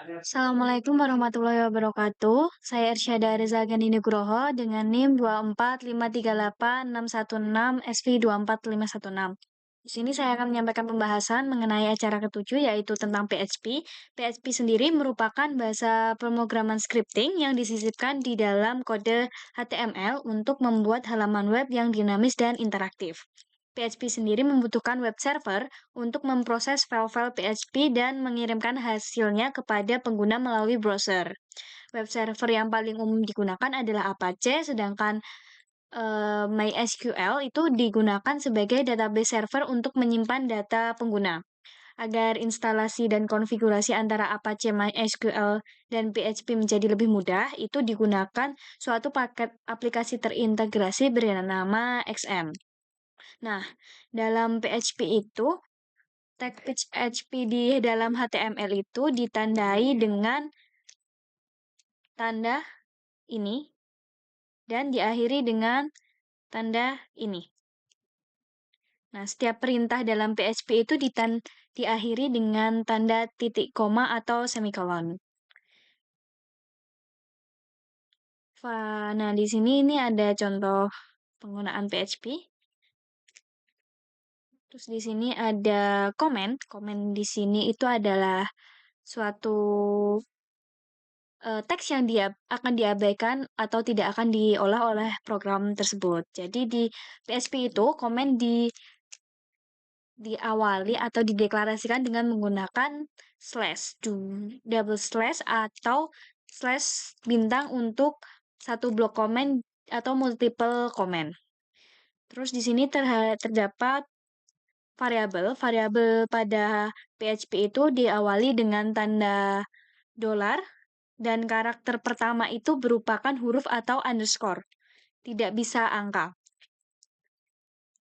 Assalamualaikum warahmatullahi wabarakatuh. Saya Irsyada Reza Gani Nugroho dengan NIM 245386166 SV24516. Di sini saya akan menyampaikan pembahasan mengenai acara ketujuh yaitu tentang PHP. PHP sendiri merupakan bahasa pemrograman scripting yang disisipkan di dalam kode HTML untuk membuat halaman web yang dinamis dan interaktif. PHP sendiri membutuhkan web server untuk memproses file-file PHP dan mengirimkan hasilnya kepada pengguna melalui browser. Web server yang paling umum digunakan adalah Apache, sedangkan MySQL itu digunakan sebagai database server untuk menyimpan data pengguna. Agar instalasi dan konfigurasi antara Apache MySQL dan PHP menjadi lebih mudah, itu digunakan suatu paket aplikasi terintegrasi bernama XM. Nah, dalam PHP itu, tag PHP di dalam HTML itu ditandai dengan tanda ini dan diakhiri dengan tanda ini. Nah, setiap perintah dalam PHP itu diakhiri dengan tanda titik koma atau semikolon. Nah, di sini ini ada contoh penggunaan PHP. Terus di sini ada komen. Komen di sini itu adalah suatu teks yang dia akan diabaikan atau tidak akan diolah oleh program tersebut. Jadi di PHP itu komen diawali atau dideklarasikan dengan menggunakan slash, double slash atau slash bintang untuk satu blok komen atau multiple komen. Terus di sini terdapat variabel. Variabel pada PHP itu diawali dengan tanda dolar dan karakter pertama itu merupakan huruf atau underscore, tidak bisa angka.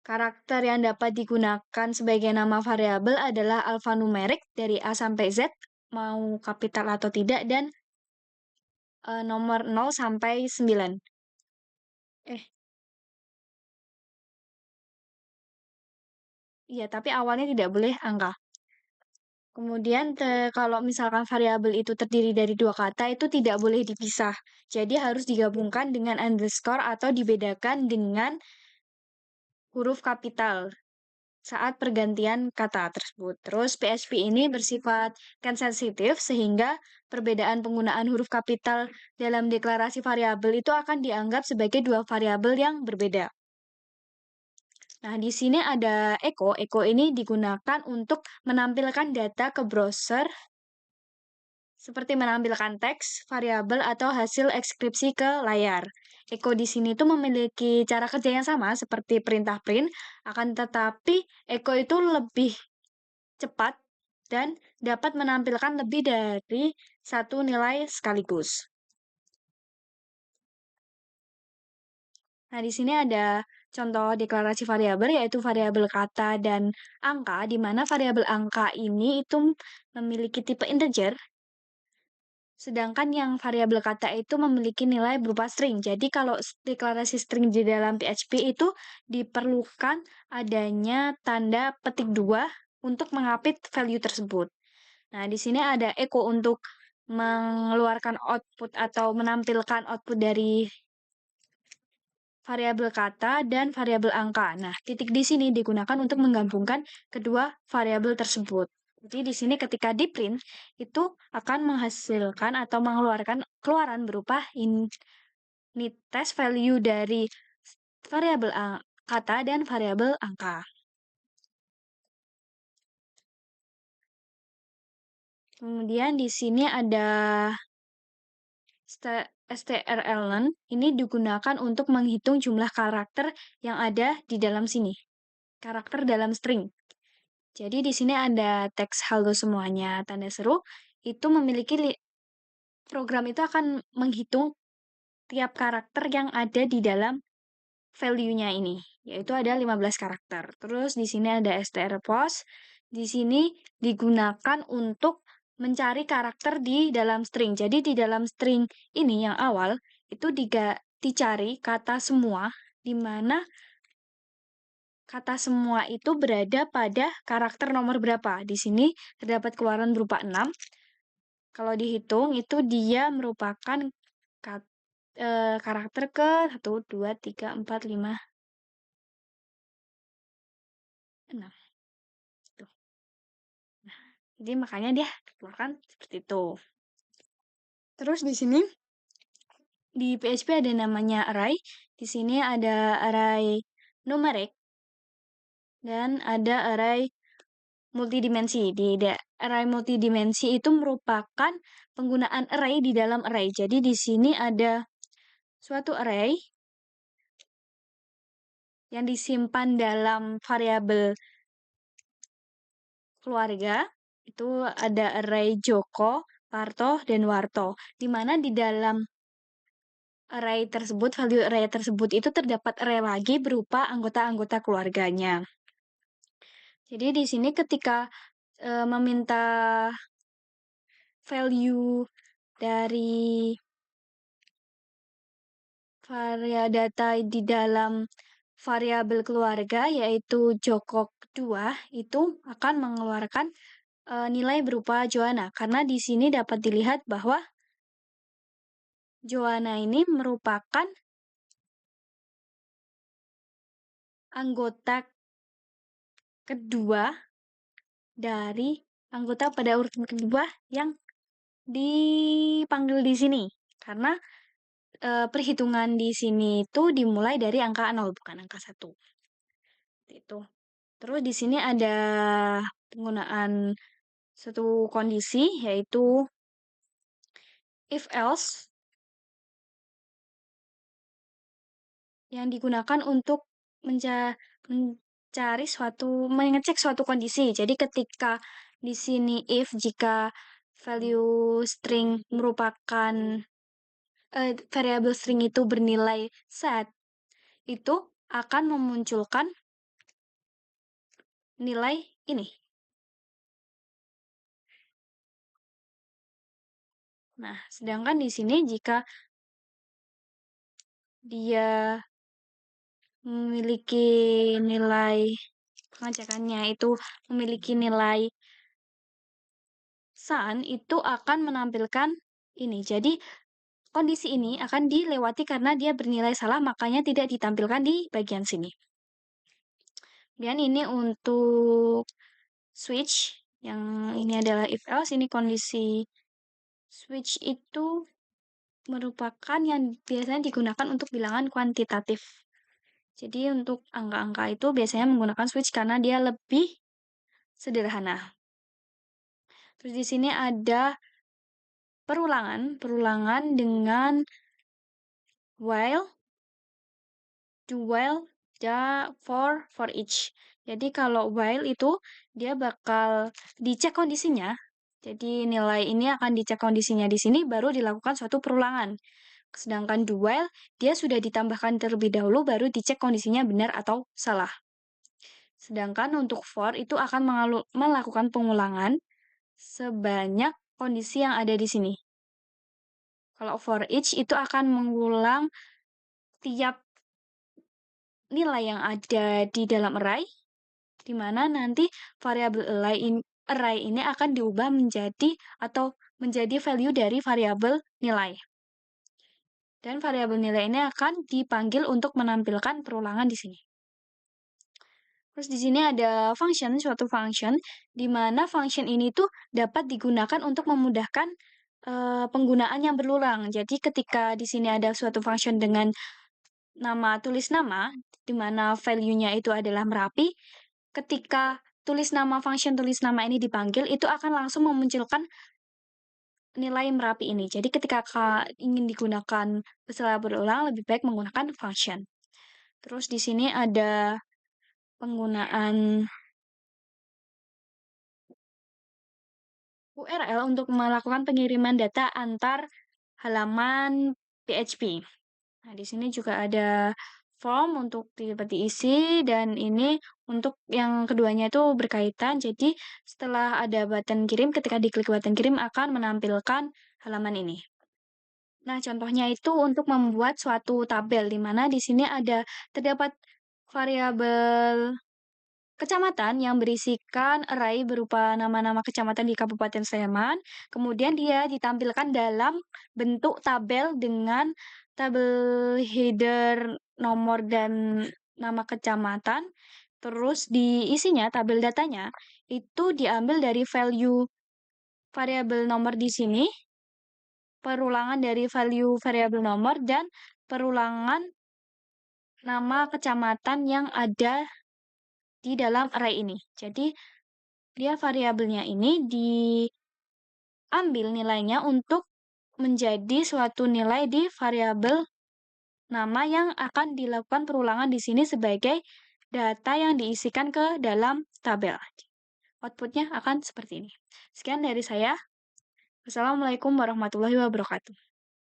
Karakter yang dapat digunakan sebagai nama variabel adalah alfanumerik dari A sampai Z, mau kapital atau tidak, dan nomor 0 sampai 9. Iya, tapi awalnya tidak boleh angka. Kemudian kalau misalkan variabel itu terdiri dari dua kata itu tidak boleh dipisah. Jadi harus digabungkan dengan underscore atau dibedakan dengan huruf kapital saat pergantian kata tersebut. Terus PHP ini bersifat sensitif sehingga perbedaan penggunaan huruf kapital dalam deklarasi variabel itu akan dianggap sebagai dua variabel yang berbeda. Nah, di sini ada echo. Echo ini digunakan untuk menampilkan data ke browser seperti menampilkan teks, variabel, atau hasil ekskripsi ke layar. Echo di sini tuh memiliki cara kerja yang sama seperti perintah print, akan tetapi echo itu lebih cepat dan dapat menampilkan lebih dari satu nilai sekaligus. Nah, di sini ada contoh deklarasi variabel, yaitu variabel kata dan angka, di mana variabel angka ini itu memiliki tipe integer, sedangkan yang variabel kata itu memiliki nilai berupa string. Jadi kalau deklarasi string di dalam PHP itu diperlukan adanya tanda petik 2 untuk mengapit value tersebut. Nah, di sini ada echo untuk mengeluarkan output atau menampilkan output dari variabel kata dan variabel angka. Nah, titik di sini digunakan untuk menggabungkan kedua variabel tersebut. Jadi di sini ketika di print itu akan menghasilkan atau mengeluarkan keluaran berupa ini test value dari variabel kata dan variabel angka. Kemudian di sini ada strlen, ini digunakan untuk menghitung jumlah karakter yang ada di dalam sini. Karakter dalam string. Jadi di sini ada teks halo semuanya, tanda seru. Itu memiliki program itu akan menghitung tiap karakter yang ada di dalam value-nya ini, yaitu ada 15 karakter. Terus di sini ada strpost. Di sini digunakan untuk mencari karakter di dalam string. Jadi di dalam string ini yang awal itu dicari kata semua, di mana kata semua itu berada pada karakter nomor berapa. Di sini terdapat keluaran berupa 6. Kalau dihitung itu dia merupakan karakter ke 1, 2, 3, 4, 5, 6. Tuh. Jadi makanya dia dikeluarkan seperti itu. Terus di sini di PHP ada namanya array. Di sini ada array numerik dan ada array multidimensi. Array multidimensi itu merupakan penggunaan array di dalam array. Jadi di sini ada suatu array yang disimpan dalam variabel keluarga. Itu ada array Joko, Parto, dan Warto. Di mana di dalam array tersebut, value array tersebut itu terdapat array lagi berupa anggota-anggota keluarganya. Jadi di sini ketika meminta value dari data di dalam variabel keluarga yaitu Joko 2 itu akan mengeluarkan nilai berupa Joanna karena di sini dapat dilihat bahwa Joanna ini merupakan anggota kedua dari anggota pada urutan kedua yang dipanggil di sini karena perhitungan di sini itu dimulai dari angka 0 bukan angka 1. Itu. Terus di sini ada penggunaan satu kondisi yaitu if else yang digunakan untuk mengecek suatu kondisi. Jadi ketika di sini if jika value string merupakan variabel string itu bernilai set, itu akan memunculkan nilai ini. Nah, sedangkan di sini jika dia memiliki nilai pengecekannya itu memiliki nilai sun itu akan menampilkan ini. Jadi kondisi ini akan dilewati karena dia bernilai salah makanya tidak ditampilkan di bagian sini. Kemudian ini untuk switch yang ini adalah if else ini kondisi switch itu merupakan yang biasanya digunakan untuk bilangan kuantitatif. Jadi untuk angka-angka itu biasanya menggunakan switch karena dia lebih sederhana. Terus di sini ada perulangan dengan while, do while, for each. Jadi kalau while itu dia bakal dicek kondisinya. Jadi nilai ini akan dicek kondisinya di sini baru dilakukan suatu perulangan. Sedangkan do while dia sudah ditambahkan terlebih dahulu baru dicek kondisinya benar atau salah. Sedangkan untuk for itu akan melakukan pengulangan sebanyak kondisi yang ada di sini. Kalau for each itu akan mengulang tiap nilai yang ada di dalam array, di mana nanti variabel array ini akan diubah menjadi atau menjadi value dari variabel nilai. Dan variabel nilai ini akan dipanggil untuk menampilkan perulangan di sini. Terus di sini ada suatu function, di mana function ini tuh dapat digunakan untuk memudahkan penggunaan yang berulang. Jadi ketika di sini ada suatu function dengan tulis nama, di mana value-nya itu adalah Merapi, ketika function tulis nama ini dipanggil, itu akan langsung memunculkan nilai Merapi ini. Jadi ketika ingin digunakan secara berulang, lebih baik menggunakan function. Terus di sini ada penggunaan URL untuk melakukan pengiriman data antar halaman PHP. Nah, di sini juga ada form untuk dapat diisi dan ini untuk yang keduanya itu berkaitan. Jadi setelah ada button kirim, ketika diklik button kirim akan menampilkan halaman ini. Nah, contohnya itu untuk membuat suatu tabel di mana di sini terdapat variabel kecamatan yang berisikan array berupa nama-nama kecamatan di Kabupaten Sleman. Kemudian dia ditampilkan dalam bentuk tabel dengan tabel header nomor dan nama kecamatan. Terus di isinya, tabel datanya itu diambil dari value variabel nomor di sini, perulangan dari value variabel nomor, dan perulangan nama kecamatan yang ada di dalam array ini. Jadi, dia variabelnya ini diambil nilainya untuk menjadi suatu nilai di variabel nama yang akan dilakukan perulangan di sini sebagai data yang diisikan ke dalam tabel. Outputnya akan seperti ini. Sekian dari saya. Wassalamualaikum warahmatullahi wabarakatuh.